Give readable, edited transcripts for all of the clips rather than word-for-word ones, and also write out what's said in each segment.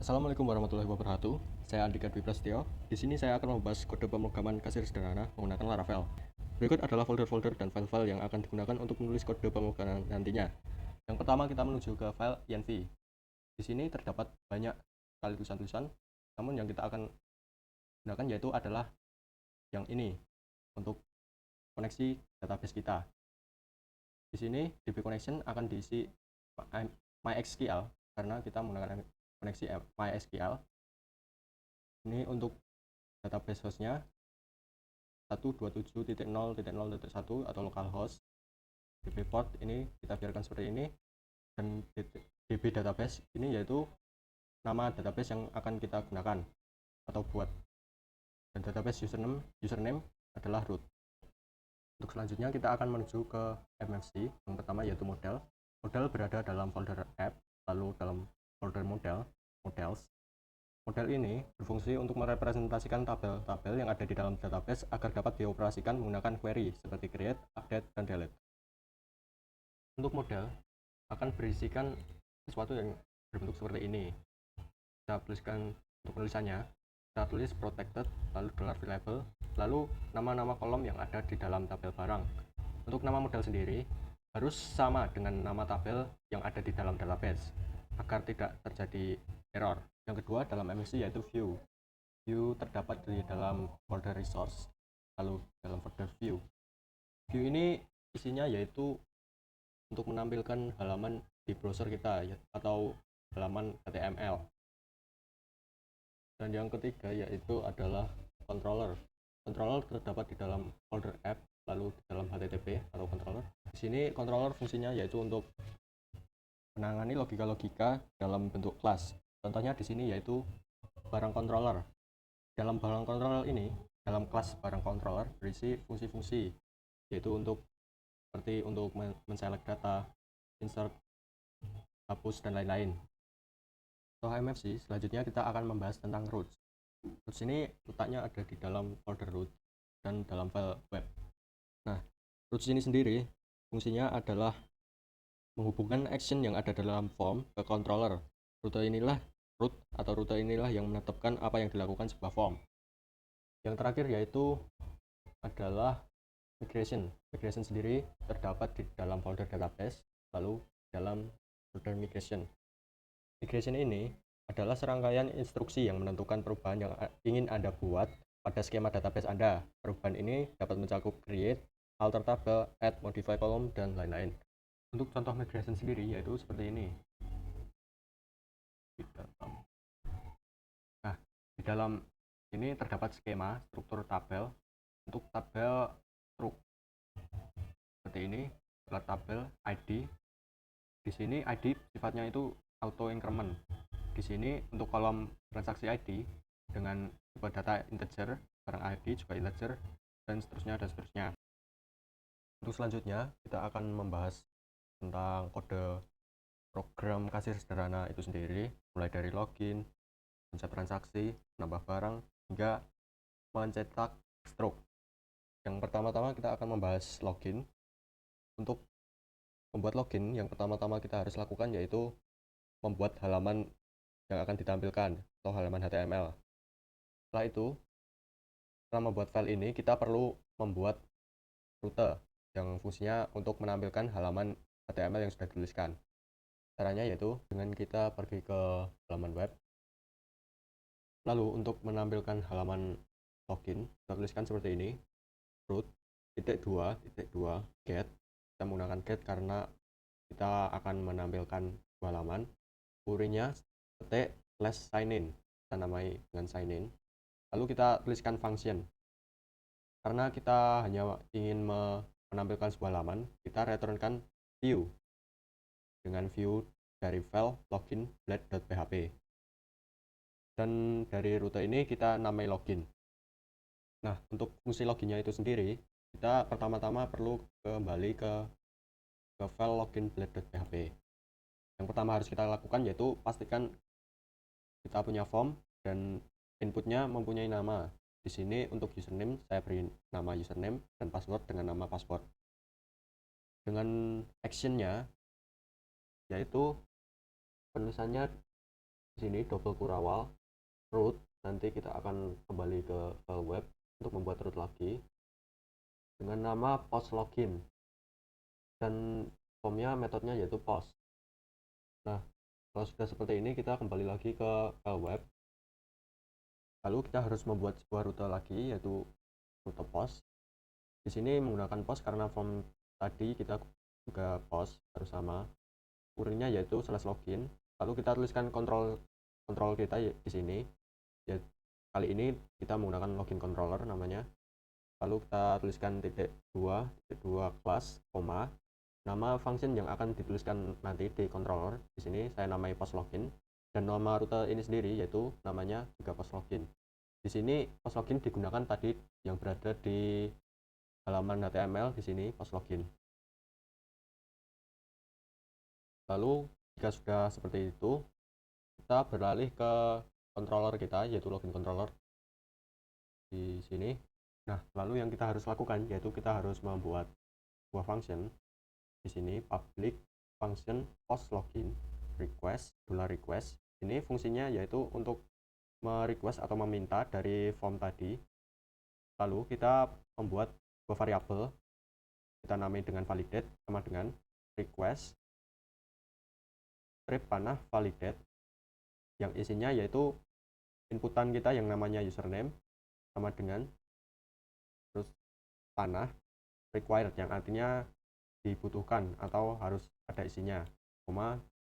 Assalamualaikum warahmatullahi wabarakatuh. Saya Andika Dwi Prasetyo. Di sini saya akan membahas kode pemrograman kasir sederhana menggunakan Laravel. Berikut adalah folder-folder dan file-file yang akan digunakan untuk menulis kode pemrograman nantinya. Yang pertama kita menuju ke file env. Di sini terdapat banyak sekali tulisan-tulisan, namun yang kita akan gunakan yaitu adalah yang ini untuk koneksi database kita. Di sini DB connection akan diisi MySQL karena kita menggunakan koneksi MySQL. Ini untuk database hostnya 127.0.0.1 atau localhost. DB port ini kita biarkan seperti ini, dan DB database ini yaitu nama database yang akan kita gunakan atau buat, dan database username adalah root. Untuk selanjutnya kita akan menuju ke MFC. Yang pertama yaitu model berada dalam folder app, lalu dalam folder models. Model ini berfungsi untuk merepresentasikan tabel-tabel yang ada di dalam database agar dapat dioperasikan menggunakan query seperti create, update, dan delete. Untuk model akan berisikan sesuatu yang berbentuk seperti ini. Kita tuliskan untuk penulisannya, kita tulis protected, lalu $variable, lalu nama-nama kolom yang ada di dalam tabel barang. Untuk nama model sendiri harus sama dengan nama tabel yang ada di dalam database agar tidak terjadi error. Yang kedua dalam MVC yaitu view. View terdapat di dalam folder resource, lalu dalam folder view. View ini isinya yaitu untuk menampilkan halaman di browser kita atau halaman HTML. Dan yang ketiga yaitu adalah controller. Controller terdapat di dalam folder app, lalu di dalam HTTP atau controller. Di sini controller fungsinya yaitu untuk menangani logika-logika dalam bentuk kelas. Contohnya di sini yaitu barang controller. Dalam barang controller ini, dalam kelas barang controller berisi fungsi-fungsi, yaitu seperti untuk men-select data, insert, hapus, dan lain-lain. Untuk MFC, selanjutnya kita akan membahas tentang root. Root ini letaknya ada di dalam folder root dan dalam file web. Nah, root ini sendiri fungsinya adalah menghubungkan action yang ada dalam form ke controller. Rute inilah yang menetapkan apa yang dilakukan sebuah form. Yang terakhir yaitu adalah migration. Migration sendiri terdapat di dalam folder database, lalu dalam folder migration. Migration ini adalah serangkaian instruksi yang menentukan perubahan yang ingin Anda buat pada skema database Anda. Perubahan ini dapat mencakup create, alter tabel, add, modify column, dan lain-lain. Untuk contoh migration sendiri yaitu seperti ini. Nah, di dalam ini terdapat skema struktur tabel. Untuk tabel struct seperti ini, adalah tabel ID. Di sini ID sifatnya itu auto increment. Di sini untuk kolom transaksi ID dengan tipe data integer, barang ID juga integer, dan seterusnya. Untuk selanjutnya kita akan membahas tentang kode program kasir sederhana itu sendiri, mulai dari login, mencet transaksi, menambah barang, hingga mencetak stroke. Yang pertama-tama kita akan membahas login. Untuk membuat login, yang pertama-tama kita harus lakukan yaitu membuat halaman yang akan ditampilkan atau halaman HTML. Setelah itu, setelah membuat file ini, kita perlu membuat rute yang fungsinya untuk menampilkan halaman HTML yang sudah dituliskan. Caranya yaitu dengan kita pergi ke halaman web. Lalu untuk menampilkan halaman login, kita tuliskan seperti ini, root.2.2 get. Kita menggunakan get karena kita akan menampilkan halaman. Query-nya /signin, kita namai dengan signin. Lalu kita tuliskan function. Karena kita hanya ingin menampilkan sebuah halaman, kita returnkan view dengan view dari file login blade.php. Dan dari rute ini kita namai login. Nah, untuk fungsi loginnya itu sendiri, kita pertama-tama perlu kembali ke file login blade.php. Yang pertama harus kita lakukan yaitu pastikan kita punya form dan inputnya mempunyai nama. Di sini untuk username saya beri nama username dan password dengan nama password. Dengan actionnya yaitu penulisannya Di sini double kurawal root, nanti kita akan kembali ke file web untuk membuat root lagi dengan nama post login, dan formnya metodenya yaitu post. Nah, kalau sudah seperti ini, kita kembali lagi ke file web, lalu kita harus membuat sebuah rute lagi yaitu rute post. Di sini menggunakan post karena form tadi kita juga post harus sama, URL-nya yaitu /login, lalu kita tuliskan kontrol kita di sini ya, kali ini kita menggunakan login controller namanya, lalu kita tuliskan .2 class, nama function yang akan dituliskan nanti di controller. Di sini saya namai post login, dan nama rute ini sendiri yaitu namanya juga post login. Di sini post login digunakan tadi yang berada di halaman HTML, di sini post login. Lalu jika sudah seperti itu, kita beralih ke controller kita yaitu login controller di sini. Nah, lalu yang kita harus lakukan yaitu kita harus membuat sebuah function di sini, public function post login request $request. Ini fungsinya yaitu untuk merequest atau meminta dari form tadi. Lalu kita membuat sebuah variabel, kita namai dengan validate sama dengan request strip panah validate, yang isinya yaitu inputan kita yang namanya username sama dengan terus panah required, yang artinya dibutuhkan atau harus ada isinya,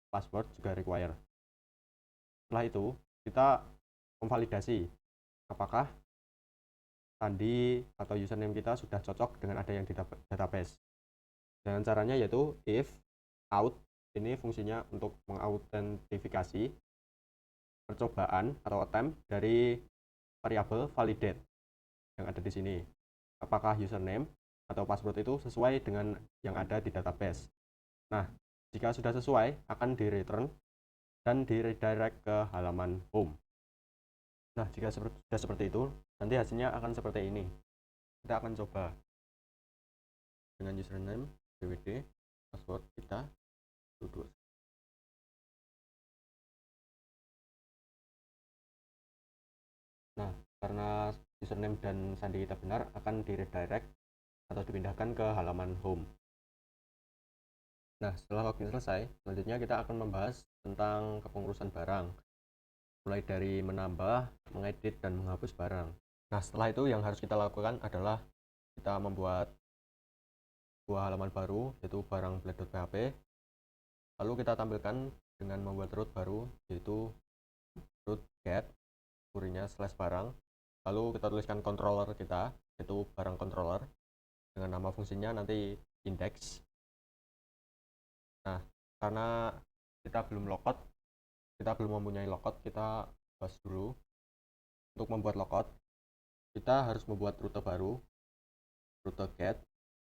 password juga require. Setelah itu kita memvalidasi apakah sandi atau username kita sudah cocok dengan ada yang di database. Dengan caranya yaitu if out, ini fungsinya untuk mengautentifikasi percobaan atau attempt dari variabel validate yang ada di sini, apakah username atau password itu sesuai dengan yang ada di database. Nah, jika sudah sesuai akan di return dan di redirect ke halaman home. Nah, jika sudah seperti itu, nanti hasilnya akan seperti ini. Kita akan coba dengan username bwd, password kita duduk. Nah, karena username dan sandi kita benar, akan di redirect atau dipindahkan ke halaman home. Nah, setelah login selesai, selanjutnya kita akan membahas tentang kepengurusan barang, mulai dari menambah, mengedit, dan menghapus barang. Nah, setelah itu yang harus kita lakukan adalah kita membuat sebuah halaman baru yaitu barang blade.php, lalu kita tampilkan dengan membuat root baru yaitu root get URI-nya /barang, lalu kita tuliskan controller kita yaitu barang controller dengan nama fungsinya nanti index. Nah, karena kita belum logout, kita belum mempunyai logout, kita bahas dulu. Untuk membuat logout, kita harus membuat rute baru, rute get,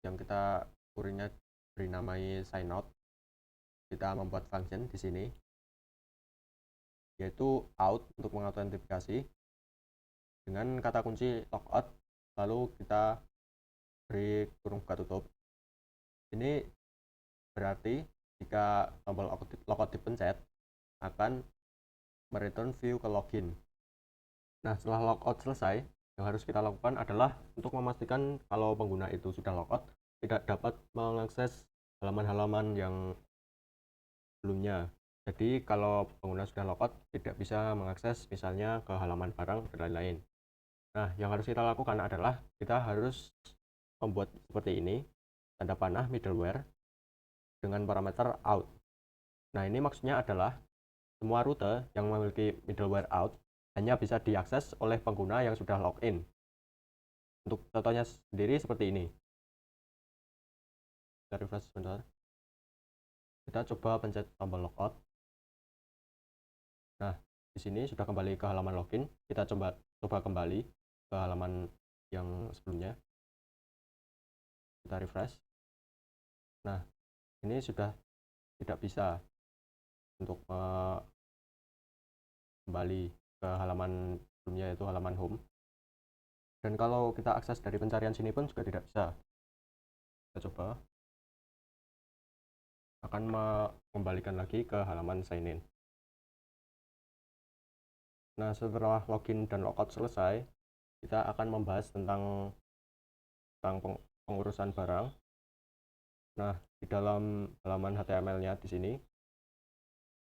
yang kita URI-nya beri namai signout. Kita membuat function di sini yaitu out untuk mengautentikasi dengan kata kunci logout, lalu kita beri kurung buka tutup. Ini berarti jika tombol logout dipencet akan mereturn view ke login. Nah, setelah logout selesai, yang harus kita lakukan adalah untuk memastikan kalau pengguna itu sudah logout tidak dapat mengakses halaman-halaman yang sebelumnya. Jadi kalau pengguna sudah logout tidak bisa mengakses misalnya ke halaman barang dan lain-lain. Nah, yang harus kita lakukan adalah kita harus membuat seperti ini, tanda panah middleware dengan parameter out. Nah, ini maksudnya adalah semua rute yang memiliki middleware out hanya bisa diakses oleh pengguna yang sudah login. Untuk contohnya sendiri seperti ini. Kita refresh sebentar. Kita coba pencet tombol logout. Nah, di sini sudah kembali ke halaman login. Kita coba kembali ke halaman yang sebelumnya. Kita refresh. Nah, ini sudah tidak bisa untuk kembali ke halaman sebelumnya yaitu halaman home. Dan kalau kita akses dari pencarian sini pun juga tidak bisa. Kita coba. Akan mengembalikan lagi ke halaman sign in. Nah, setelah login dan logout selesai, kita akan membahas tentang pengurusan barang. Nah, di dalam halaman HTML-nya di sini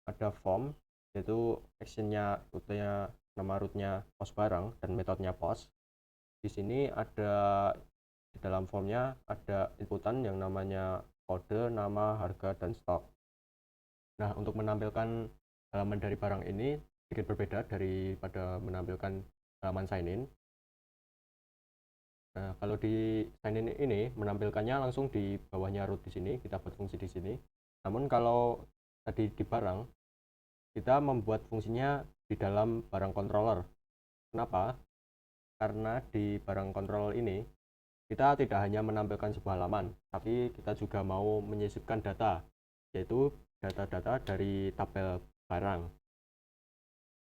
ada form, yaitu actionnya, rutenya, nama rootnya post barang dan metodenya post. Di sini ada di dalam formnya ada inputan yang namanya kode, nama, harga, dan stok. Nah, untuk menampilkan halaman dari barang ini sedikit berbeda daripada menampilkan halaman sign in. Nah, kalau di sign in ini menampilkannya langsung di bawahnya root di sini, kita buat fungsi di sini. Namun kalau tadi di barang, kita membuat fungsinya di dalam barang controller. Kenapa? Karena di barang controller ini kita tidak hanya menampilkan sebuah halaman, tapi kita juga mau menyisipkan data, yaitu data-data dari tabel barang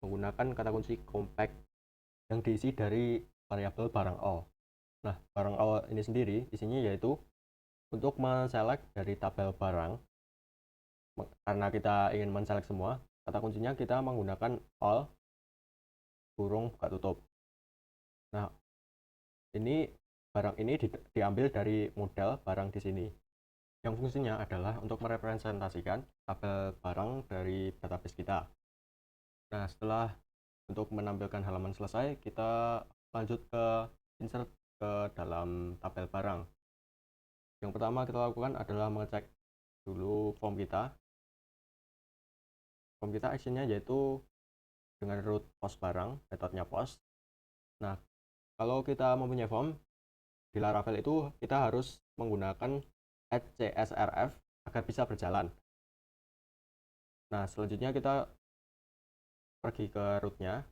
menggunakan kata kunci compact yang diisi dari variabel barang all. Nah, barang all ini sendiri isinya yaitu untuk menselect dari tabel barang. Karena kita ingin menselect semua, kata kuncinya kita menggunakan all kurung buka tutup. Nah, ini barang ini diambil dari model barang di sini, yang fungsinya adalah untuk merepresentasikan tabel barang dari database kita. Nah, setelah untuk menampilkan halaman selesai, kita lanjut ke insert ke dalam tabel barang. Yang pertama kita lakukan adalah mengecek dulu form kita. Form kita actionnya yaitu dengan root post barang, metodenya post. Nah, kalau kita mempunyai form di Laravel itu kita harus menggunakan @csrf agar bisa berjalan. Nah, selanjutnya kita pergi ke rootnya.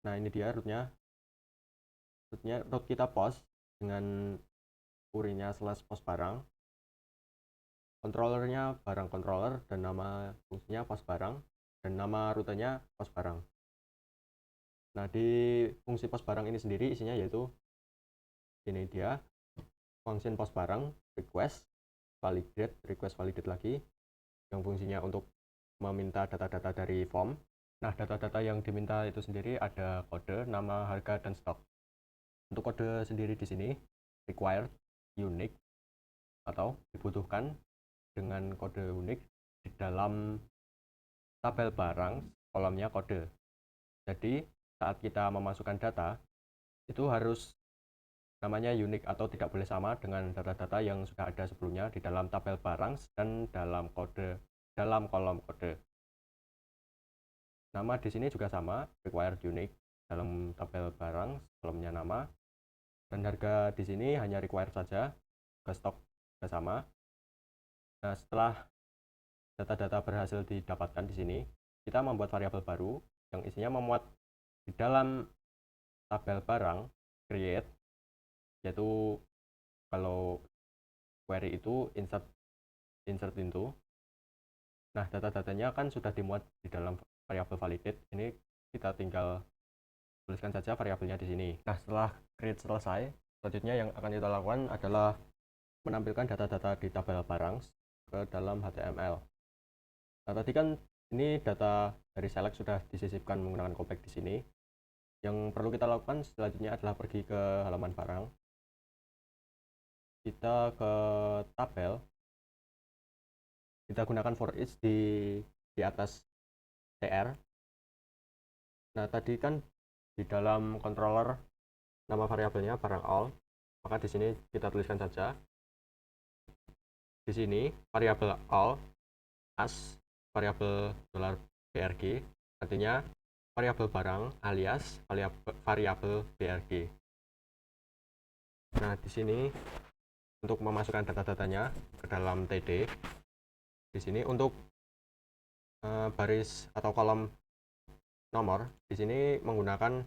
Nah ini dia root kita post dengan query-nya /post barang. Controllernya barang controller dan nama fungsinya post barang dan nama rutenya post barang. Nah, di fungsi post barang ini sendiri isinya yaitu ini dia function post barang request validate lagi, yang fungsinya untuk meminta data-data dari form. Nah, data-data yang diminta itu sendiri ada kode, nama, harga, dan stok. Untuk kode sendiri di sini required unique atau dibutuhkan dengan kode unik di dalam tabel barang kolomnya kode. Jadi saat kita memasukkan data itu harus namanya unik atau tidak boleh sama dengan data-data yang sudah ada sebelumnya di dalam tabel barang dan dalam kolom kode. Nama di sini juga sama, required unique dalam tabel barang kolomnya nama, dan harga di sini hanya required saja, ke stok juga sama. Nah, setelah data-data berhasil didapatkan di sini, kita membuat variabel baru yang isinya memuat di dalam tabel barang create, yaitu kalau query itu insert into. Nah, data-datanya kan sudah dimuat di dalam variabel validate. Ini kita tinggal tuliskan saja variabelnya di sini. Nah, setelah create selesai, selanjutnya yang akan kita lakukan adalah menampilkan data-data di tabel barang ke dalam HTML. Nah, tadi kan ini data dari select sudah disisipkan menggunakan compact di sini. Yang perlu kita lakukan selanjutnya adalah pergi ke halaman barang. Kita ke tabel. Kita gunakan for each di atas tr. Nah, tadi kan di dalam controller nama variabelnya barang all, maka di sini kita tuliskan saja di sini variabel all as variabel $brg, artinya variabel barang alias variabel brg. Nah, di sini untuk memasukkan data-datanya ke dalam td, di sini untuk baris atau kolom nomor, di sini menggunakan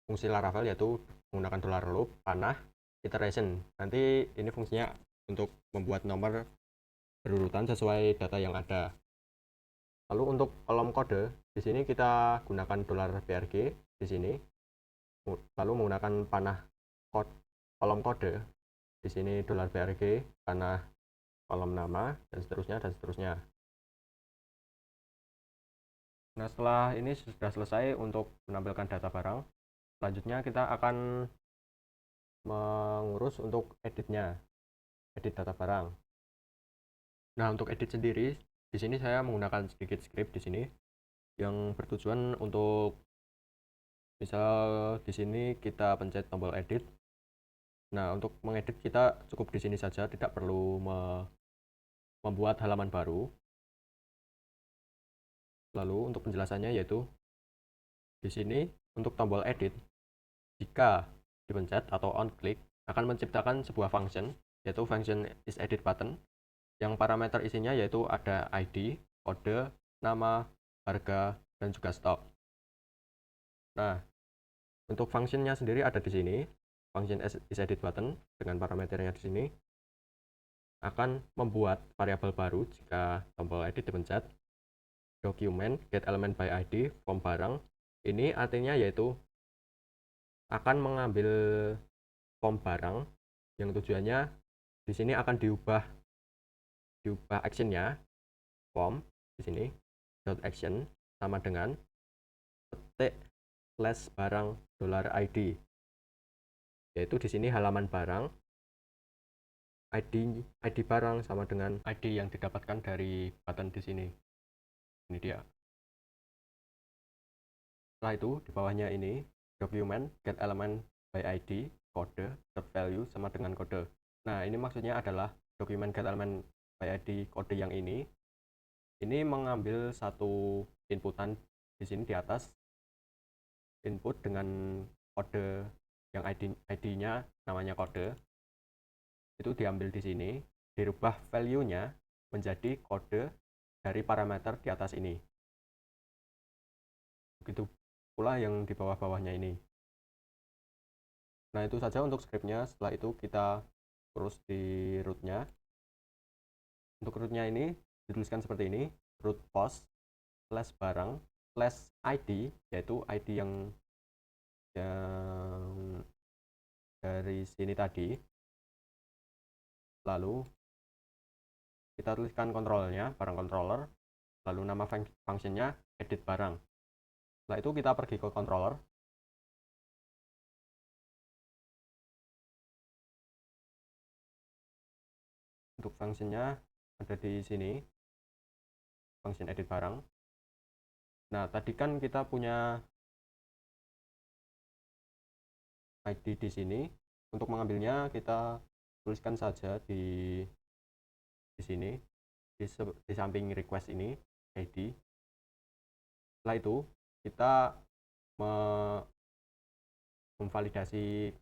fungsi Laravel yaitu menggunakan $loop panah iteration. Nanti ini fungsinya untuk membuat nomor berurutan sesuai data yang ada. Lalu untuk kolom kode, di sini kita gunakan $brg di sini. Lalu menggunakan panah kolom kode, di sini $brg panah kolom nama dan seterusnya. Nah, setelah ini sudah selesai untuk menampilkan data barang, selanjutnya kita akan mengurus untuk editnya, edit data barang. Nah, untuk edit sendiri, di sini saya menggunakan sedikit script di sini yang bertujuan untuk misal di sini kita pencet tombol edit. Nah, untuk mengedit kita cukup di sini saja, tidak perlu membuat halaman baru. Lalu untuk penjelasannya yaitu di sini untuk tombol edit, jika dipencet atau on click akan menciptakan sebuah function yaitu function isEdit button yang parameter isinya yaitu ada ID, kode, nama, harga, dan juga stok. Nah, untuk functionnya sendiri ada di sini, function isEdit button dengan parameternya di sini akan membuat variabel baru jika tombol edit dipencet. Dokumen get element by ID form barang ini artinya yaitu akan mengambil form barang yang tujuannya di sini akan diubah actionnya form di sini dot action sama dengan petik slash barang $ID, yaitu di sini halaman barang, ID barang sama dengan ID yang didapatkan dari button di sini. Ini dia. Setelah itu di bawahnya ini dokumen get element by ID kode dot value sama dengan kode. Nah, ini maksudnya adalah dokumen get element by ID kode yang ini mengambil satu inputan di sini di atas, input dengan kode yang ID-nya namanya kode, itu diambil di sini, dirubah value-nya menjadi kode dari parameter di atas ini. Begitu pula yang di bawah-bawahnya ini. Nah, itu saja untuk scriptnya. Setelah itu kita terus di root-nya. Untuk root-nya ini dituliskan seperti ini, root post slash barang slash ID, yaitu ID yang dari sini tadi. Lalu kita tuliskan kontrolnya, barang controller, lalu nama functionnya edit barang. Setelah itu kita pergi ke controller. Untuk functionnya ada di sini, function edit barang. Nah, tadi kan kita punya ID di sini. Untuk mengambilnya kita tuliskan saja di sini, di samping request ini ID. Setelah itu kita memvalidasi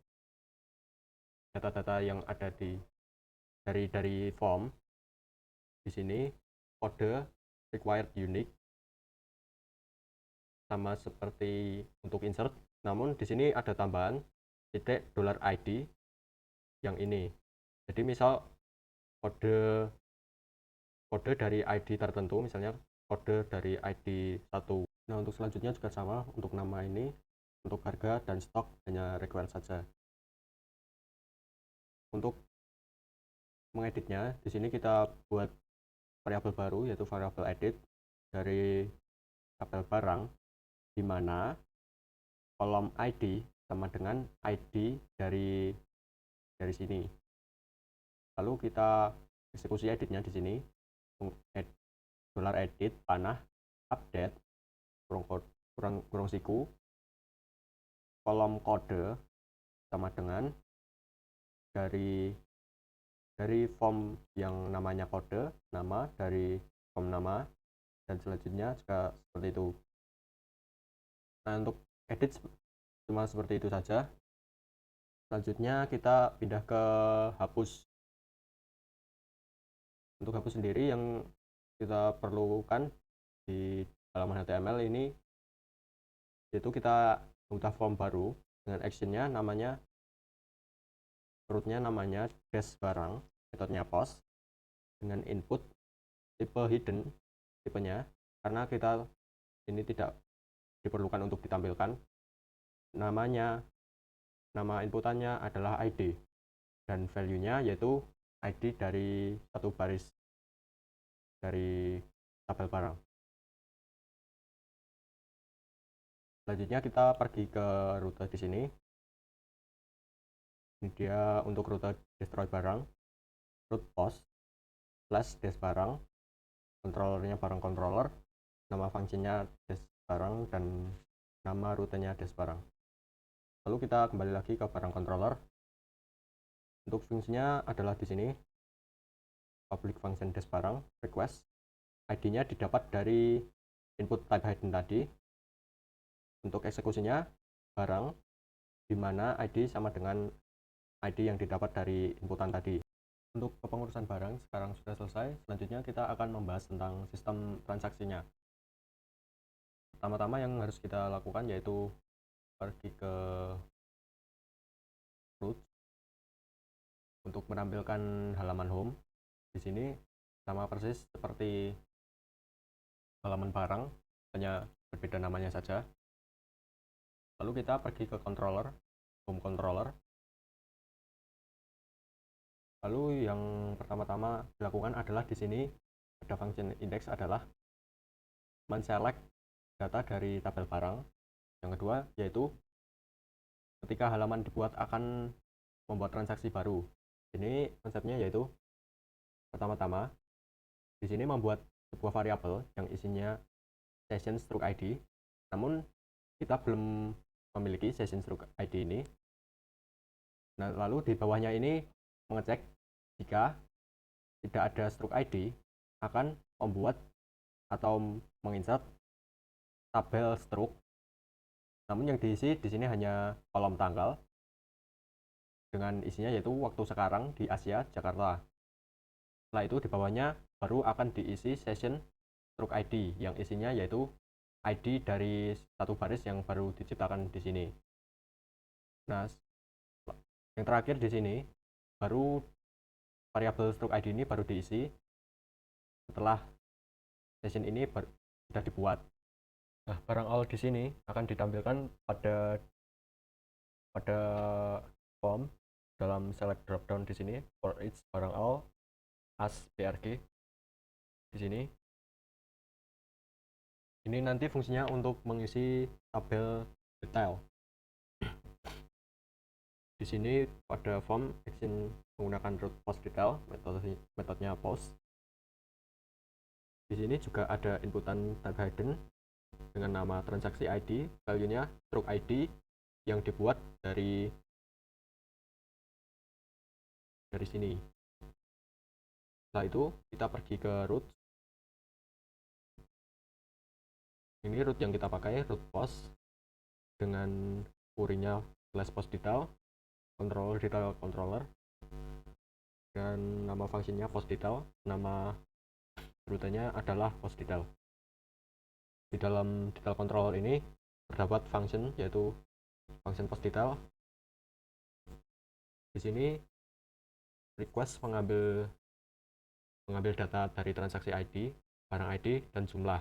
data-data yang ada dari form. Di sini kode required unique sama seperti untuk insert, namun di sini ada tambahan titik $ID yang ini. Jadi misal kode dari ID tertentu, misalnya kode dari ID 1. Nah, untuk selanjutnya juga sama, untuk nama ini, untuk harga dan stok hanya required saja. Untuk mengeditnya, di sini kita buat variabel baru yaitu variabel edit dari tabel barang, di mana kolom ID sama dengan ID dari sini. Lalu kita eksekusi editnya di sini, $edit panah update kurang siku kolom kode sama dengan dari form yang namanya kode, nama dari form nama, dan selanjutnya juga seperti itu. Nah, untuk edit cuma seperti itu saja. Selanjutnya kita pindah ke hapus. Untuk hapus sendiri yang kita perlukan di halaman HTML ini yaitu kita buka form baru dengan actionnya namanya, rootnya namanya dash barang, metodenya post dengan input tipe hidden, tipenya karena kita ini tidak diperlukan untuk ditampilkan. Nama inputannya adalah ID dan value-nya yaitu ID dari satu baris dari tabel barang. Selanjutnya kita pergi ke rute di sini. Ini dia untuk rute destroy barang, root post slash des barang, controllernya barang controller, nama fungsinya des barang, dan nama rutenya des barang. Lalu kita kembali lagi ke barang controller. Untuk fungsinya adalah di sini public function des barang request, ID-nya didapat dari input type hidden tadi. Untuk eksekusinya barang, di mana ID sama dengan ID yang didapat dari inputan tadi. Untuk kepengurusan barang sekarang sudah selesai. Selanjutnya kita akan membahas tentang sistem transaksinya. Pertama-tama yang harus kita lakukan yaitu pergi ke root untuk menampilkan halaman home. Di sini sama persis seperti halaman barang, hanya berbeda namanya saja. Lalu kita pergi ke controller, home controller. Lalu yang pertama-tama dilakukan adalah di sini ada function index adalah men-select data dari tabel barang. Yang kedua yaitu ketika halaman dibuat akan membuat transaksi baru. Ini konsepnya yaitu pertama-tama di sini membuat sebuah variabel yang isinya session struct ID. Namun kita belum memiliki session struct ID ini. Nah, lalu di bawahnya ini mengecek jika tidak ada struct ID akan membuat atau menginsert tabel struct. Namun yang diisi di sini hanya kolom tanggal dengan isinya yaitu waktu sekarang di Asia, Jakarta. Setelah itu di bawahnya baru akan diisi session struct ID yang isinya yaitu ID dari satu baris yang baru diciptakan di sini. Nah, yang terakhir di sini baru variabel struct ID ini baru diisi setelah session ini sudah dibuat. Nah, barang all di sini akan ditampilkan pada form dalam select dropdown di sini for each barang all as brg di sini. Ini nanti fungsinya untuk mengisi tabel detail. Di sini pada form action menggunakan root post detail, metodenya post. Di sini juga ada inputan type hidden dengan nama transaksi ID, value-nya struct ID yang dibuat dari sini. Setelah itu kita pergi ke root. Ini root yang kita pakai, root post dengan query-nya slash post detail, controller detail controller, dan nama fungsinya post detail, nama rutenya adalah post detail. Di dalam detail controller ini terdapat function yaitu function post detail. Di sini request mengambil data dari transaksi ID, barang ID, dan jumlah.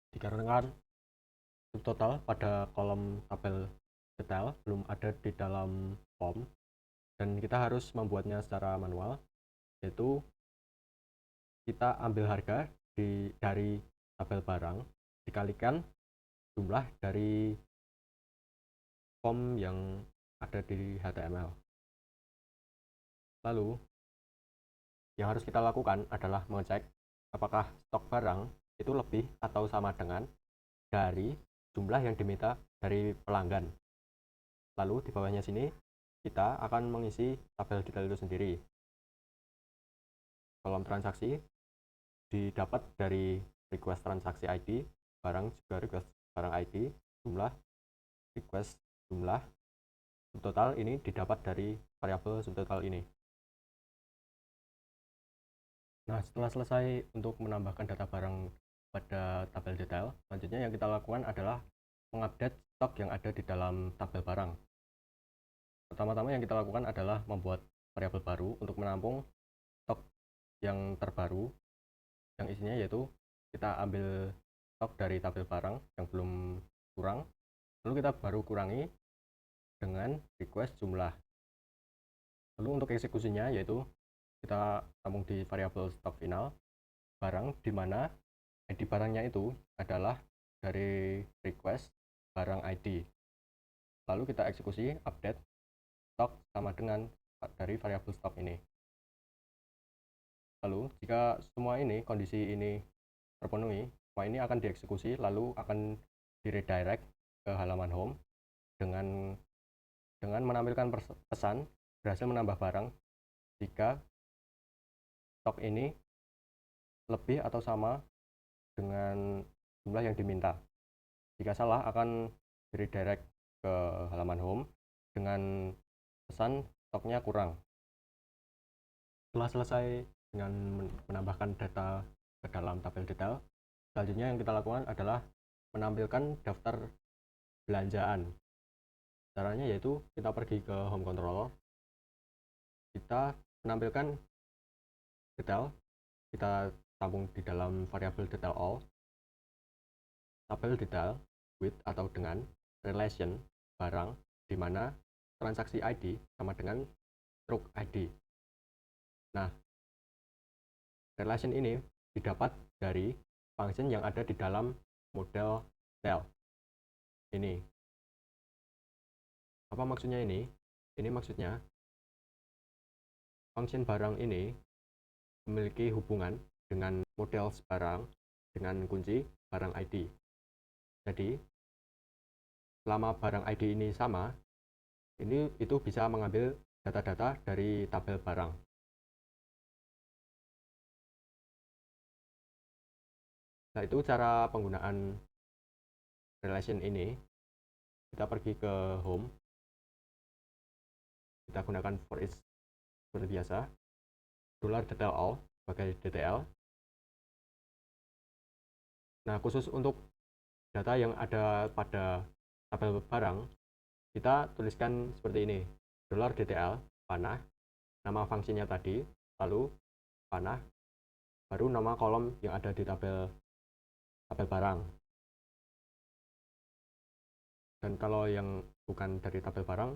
Dikarenakan subtotal pada kolom tabel detail belum ada di dalam form dan kita harus membuatnya secara manual, yaitu kita ambil harga dari tabel barang dikalikan jumlah dari form yang ada di HTML. Lalu yang harus kita lakukan adalah mengecek apakah stok barang itu lebih atau sama dengan dari jumlah yang diminta dari pelanggan. Lalu di bawahnya sini kita akan mengisi tabel detail itu sendiri. Kolom transaksi didapat dari request transaksi ID, barang juga request barang ID, jumlah request jumlah, subtotal ini didapat dari variabel subtotal ini. Nah, setelah selesai untuk menambahkan data barang pada tabel detail, selanjutnya yang kita lakukan adalah mengupdate stok yang ada di dalam tabel barang. Pertama-tama yang kita lakukan adalah membuat variabel baru untuk menampung stok yang terbaru, yang isinya yaitu kita ambil stok dari tabel barang yang belum kurang, lalu kita baru kurangi dengan request jumlah. Lalu untuk eksekusinya yaitu kita tampung di variabel stok final barang, di mana ID barangnya itu adalah dari request barang ID. Lalu kita eksekusi update stok sama dengan dari variabel stok ini. Lalu jika semua ini, kondisi ini terpenuhi, semua ini akan dieksekusi lalu akan di-redirect ke halaman home dengan menampilkan pesan berhasil menambah barang jika stok ini lebih atau sama dengan jumlah yang diminta. Jika salah akan redirect ke halaman home dengan pesan stoknya kurang. Setelah selesai dengan menambahkan data ke dalam tabel detail, selanjutnya yang kita lakukan adalah menampilkan daftar belanjaan. Caranya yaitu kita pergi ke home controller, kita menampilkan detail, kita tampung di dalam variabel detail all, tabel detail with atau dengan relation barang di mana transaksi ID sama dengan truk ID. Nah, relation ini didapat dari function yang ada di dalam model cell ini. Apa maksudnya ini? Ini maksudnya function barang ini memiliki hubungan dengan model barang dengan kunci barang ID. Jadi selama barang ID ini sama, itu bisa mengambil data-data dari tabel barang. Nah, itu cara penggunaan relation ini. Kita pergi ke home, kita gunakan for each seperti biasa, $detail all sebagai DTL. Nah, khusus untuk data yang ada pada tabel barang, kita tuliskan seperti ini, $DTL panah, nama fungsinya tadi, lalu panah, baru nama kolom yang ada di tabel barang. Dan kalau yang bukan dari tabel barang,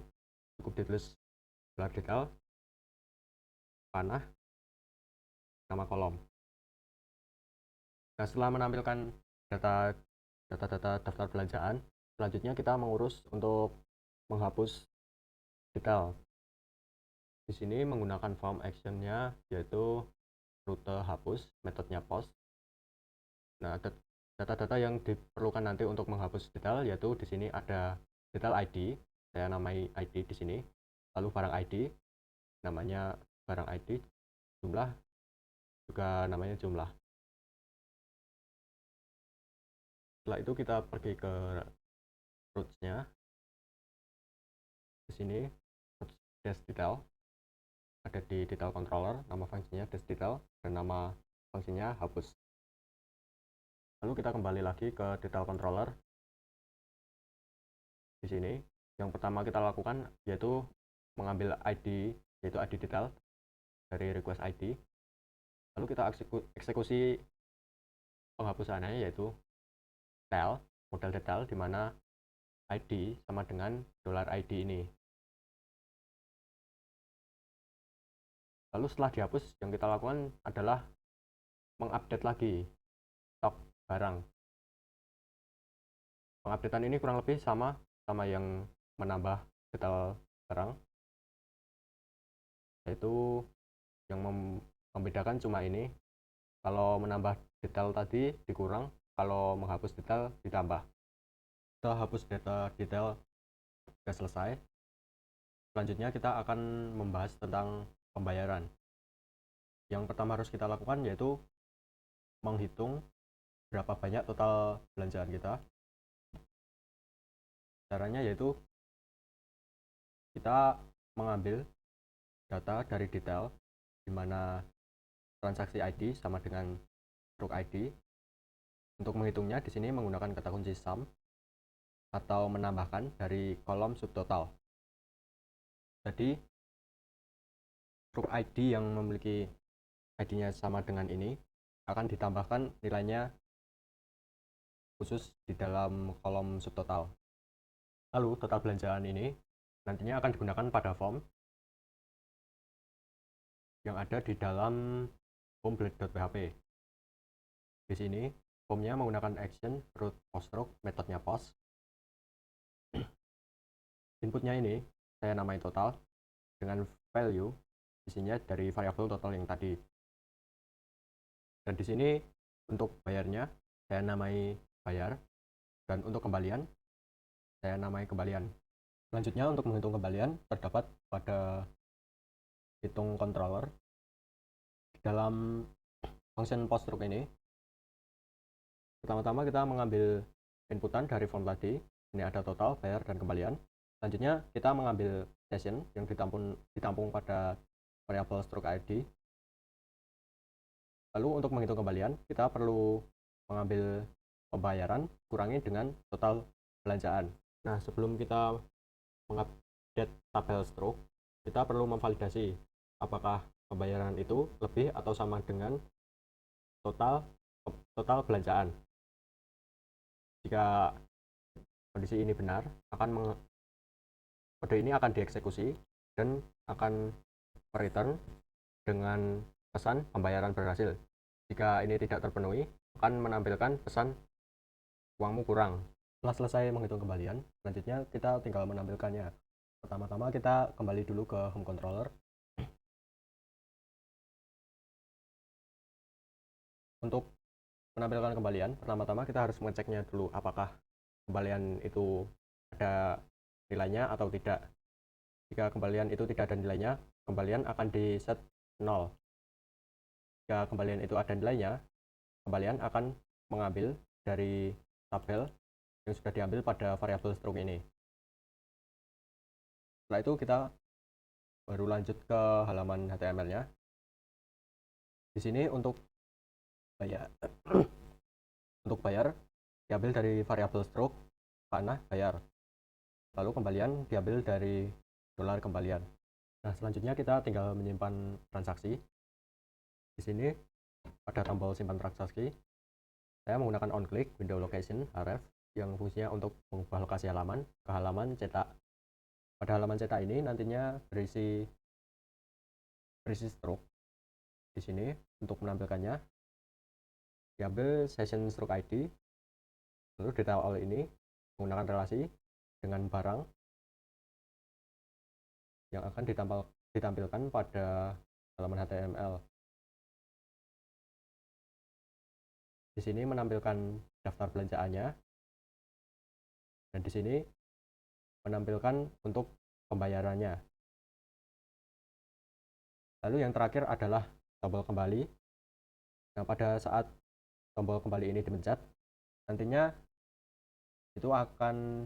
cukup ditulis $detail panah, nama kolom. Nah, setelah menampilkan data daftar belanjaan, selanjutnya kita mengurus untuk menghapus detail. Di sini menggunakan form actionnya yaitu rute hapus, metodenya post. Nah, data-data yang diperlukan nanti untuk menghapus detail yaitu di sini ada detail ID, saya namai ID di sini, lalu barang ID, namanya barang ID, jumlah juga namanya jumlah. Setelah itu kita pergi ke roots-nya. Di sini dash detail ada di detail controller, nama fungsinya dash detail dan nama fungsinya hapus. Lalu kita kembali lagi ke detail controller. Di sini yang pertama kita lakukan yaitu mengambil ID, yaitu ID detail dari request ID. Lalu kita eksekusi penghapusannya yaitu detail, model detail di mana ID sama dengan $ID ini. Lalu setelah dihapus, yang kita lakukan adalah mengupdate lagi stok barang. Pengupdatean ini kurang lebih sama yang menambah detail barang, yaitu yang membedakan cuma ini, kalau menambah detail tadi dikurang, kalau menghapus detail ditambah. Kita hapus data detail sudah selesai. Selanjutnya kita akan membahas tentang pembayaran. Yang pertama harus kita lakukan yaitu menghitung berapa banyak total belanjaan kita. Caranya yaitu kita mengambil data dari detail di mana transaksi ID sama dengan truk ID. Untuk menghitungnya di sini menggunakan kata kunci sum atau menambahkan dari kolom subtotal. Jadi truk ID yang memiliki ID-nya sama dengan ini akan ditambahkan nilainya khusus di dalam kolom subtotal. Lalu total belanjaan ini nantinya akan digunakan pada form yang ada di dalam home.php. Di sini formnya menggunakan action, root, poststroke, metodenya post. Inputnya ini saya namai total dengan value isinya dari variabel total yang tadi. Dan di sini untuk bayarnya saya namai bayar, dan untuk kembalian saya namai kembalian. Selanjutnya untuk menghitung kembalian terdapat pada hitung controller. Dalam function poststroke ini, pertama-tama kita mengambil inputan dari form tadi. Ini ada total, bayar, dan kembalian. Selanjutnya kita mengambil session yang ditampung pada variabel stroke ID. Lalu untuk menghitung kembalian, kita perlu mengambil pembayaran kurangi dengan total belanjaan. Nah, sebelum kita mengupdate tabel stroke, kita perlu memvalidasi apakah pembayaran itu lebih atau sama dengan total belanjaan. Jika kondisi ini benar, kode ini akan dieksekusi dan akan return dengan pesan pembayaran berhasil. Jika ini tidak terpenuhi, akan menampilkan pesan uangmu kurang. Setelah selesai menghitung kembalian, selanjutnya kita tinggal menampilkannya. Pertama-tama kita kembali dulu ke home controller. Untuk menampilkan kembalian, pertama-tama kita harus mengeceknya dulu apakah kembalian itu ada nilainya atau tidak. Jika kembalian itu tidak ada nilainya, kembalian akan di set 0. Jika kembalian itu ada nilainya, kembalian akan mengambil dari tabel yang sudah diambil pada variabel stroke ini. Setelah itu kita baru lanjut ke halaman HTML-nya. Di sini untuk bayar diambil dari variabel stroke karena bayar. Lalu kembalian diambil dari dolar kembalian. Nah, selanjutnya kita tinggal menyimpan transaksi. Di sini ada tombol simpan transaksi. Saya menggunakan onClick window location href yang fungsinya untuk mengubah lokasi halaman ke halaman cetak. Pada halaman cetak ini nantinya berisi stroke. Di sini untuk menampilkannya diambil session stroke ID, lalu data all ini menggunakan relasi dengan barang yang akan ditampilkan pada halaman HTML. Di sini menampilkan daftar belanjaannya, dan di sini menampilkan untuk pembayarannya. Lalu yang terakhir adalah tombol kembali. Nah, pada saat tombol kembali ini dipencet, nantinya itu akan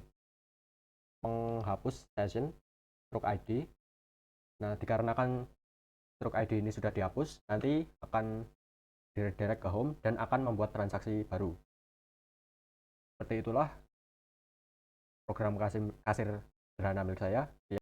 menghapus session stroke ID. Nah, dikarenakan stroke ID ini sudah dihapus, nanti akan direct ke home dan akan membuat transaksi baru. Seperti itulah program kasir sederhana milik saya.